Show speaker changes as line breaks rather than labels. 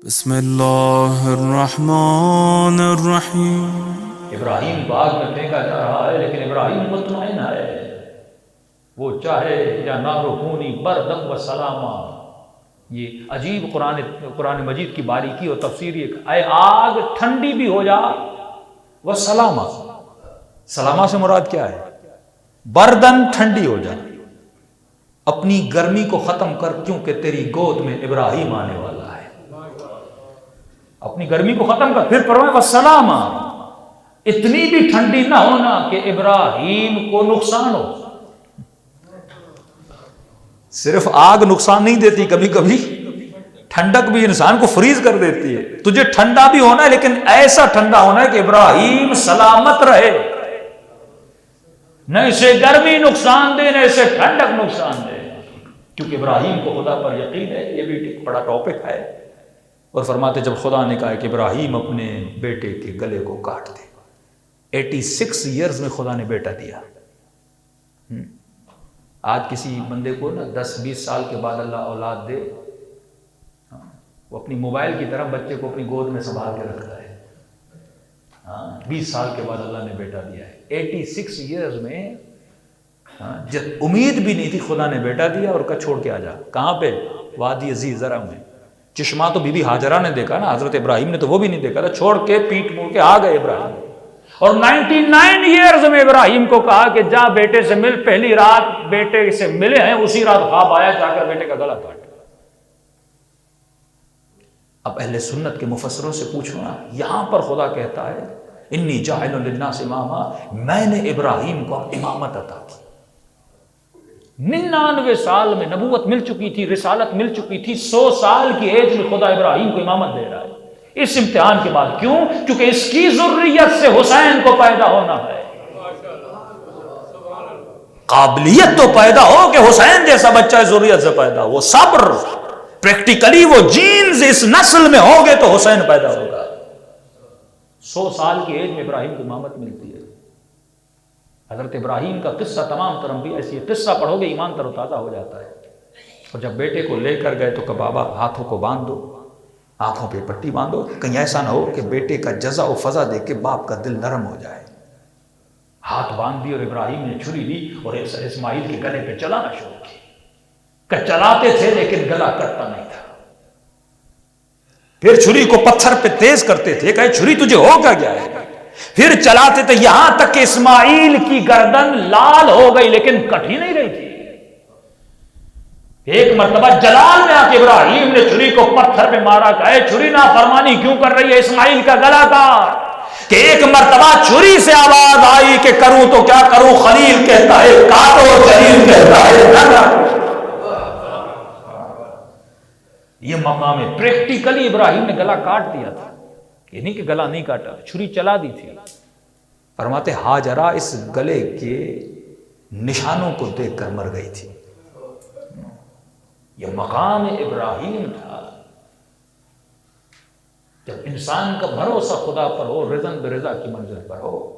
بسم اللہ الرحمن الرحیم۔
ابراہیم باغ میں پھینکا جا رہا ہے لیکن ابراہیم مطمئن ہے، وہ چاہے یا نار کونی بردم و سلاما۔ یہ عجیب قرآن مجید کی باریکی اور تفسیری، اے آگ ٹھنڈی بھی ہو جا وہ سلاما۔ سلاما سے مراد کیا ہے؟ بردن ٹھنڈی ہو جا، اپنی گرمی کو ختم کر کیونکہ تیری گود میں ابراہیم آنے والا ہے۔ اپنی گرمی کو ختم کر، پھر فرمائے والسلام، اتنی بھی ٹھنڈی نہ ہونا کہ ابراہیم کو نقصان ہو۔ صرف آگ نقصان نہیں دیتی، کبھی کبھی ٹھنڈک بھی انسان کو فریز کر دیتی ہے۔ تجھے ٹھنڈا بھی ہونا ہے لیکن ایسا ٹھنڈا ہونا ہے کہ ابراہیم سلامت رہے، نہ اسے گرمی نقصان دے نہ اسے ٹھنڈک نقصان دے، کیونکہ ابراہیم کو خدا پر یقین ہے۔ یہ بھی بڑا ٹاپک ہے۔ اور فرماتے جب خدا نے کہا کہ ابراہیم اپنے بیٹے کے گلے کو کاٹ دے، 86 ایئرز میں خدا نے بیٹا دیا۔ آج کسی بندے کو نا 10-20 سال کے بعد اللہ اولاد دے، وہ اپنی موبائل کی طرح بچے کو اپنی گود میں سنبھال کے رکھتا ہے۔ 20 سال کے بعد اللہ نے بیٹا دیا ہے، 86 ایئرز میں جب امید بھی نہیں تھی خدا نے بیٹا دیا اور کہا چھوڑ کے آ جا۔ کہاں پہ؟ وادی عزیز زرع میں۔ چشمہ تو بی بی ہاجرہ نے دیکھا نا، حضرت ابراہیم نے تو وہ بھی نہیں دیکھا تھا۔ چھوڑ کے پیٹ موڑ کے آ گئے ابراہیم، اور 99 ایئرز میں ابراہیم کو کہا کہ جا بیٹے سے مل۔ پہلی رات بیٹے سے ملے ہیں، اسی رات خواب آیا، جا کر بیٹے کا گلا کاٹ۔ اب اہل سنت کے مفسروں سے پوچھو نا، یہاں پر خدا کہتا ہے انی جاعل للناس اماما، میں نے ابراہیم کو امامت عطا کی۔ 99 سال میں نبوت مل چکی تھی، رسالت مل چکی تھی، 100 سال کی ایج میں خدا ابراہیم کو امامت دے رہا ہے اس امتحان کے بعد۔ کیوں؟ کیونکہ اس کی ذریت سے حسین کو پیدا ہونا ہے۔ قابلیت تو پیدا ہو کہ حسین جیسا بچہ ذریت سے پیدا ہو، وہ صبر، پریکٹیکلی وہ جینز اس نسل میں ہوں گے تو حسین پیدا ہوگا۔ 100 سال کی ایج میں ابراہیم کو امامت ملتی ہے۔ حضرت ابراہیم کا قصہ تمام تر انبیاء ایسی ہے، قصہ پڑھو گے ایمان تر و تازہ ہو جاتا ہے۔ اور جب بیٹے کو لے کر گئے تو کہ بابا ہاتھوں کو باندھ دو، آنکھوں پہ پٹی باندھو، کہیں ایسا نہ ہو کہ بیٹے کا جزا و فضا دے کے باپ کا دل نرم ہو جائے۔ ہاتھ باندھ دی اور ابراہیم نے چھری لی اور اسماعیل کے گلے پہ چلانا شروع کی۔ کہ چلاتے تھے لیکن گلا کٹتا نہیں تھا۔ پھر چھری کو پتھر پہ تیز کرتے تھے، کہ چھری تجھے ہو کیا گیا ہے؟ پھر چلاتے تھے یہاں تک کہ اسماعیل کی گردن لال ہو گئی لیکن کٹ ہی نہیں رہی تھی۔ ایک مرتبہ جلال میں آ کے ابراہیم نے چھری کو پتھر پہ مارا، کہے چھری نافرمانی کیوں کر رہی ہے؟ اسماعیل کا گلا کاٹ۔ کہ ایک مرتبہ چھری سے آواز آئی کہ کروں تو کیا کروں، خلیل کہتا ہے کاٹو، جلیل کہتا ہے نہ کاٹو۔ یہ مقام ہے۔ پریکٹیکلی ابراہیم نے گلا کاٹ دیا تھا، یہ نہیں کہ گلا نہیں کاٹا، چھری چلا دی تھی۔ فرماتے ہاجرہ اس گلے کے نشانوں کو دیکھ کر مر گئی تھی۔ یہ مقام ابراہیم تھا۔ جب انسان کا بھروسہ خدا پر ہو، رضا برضا کی منزل پر ہو،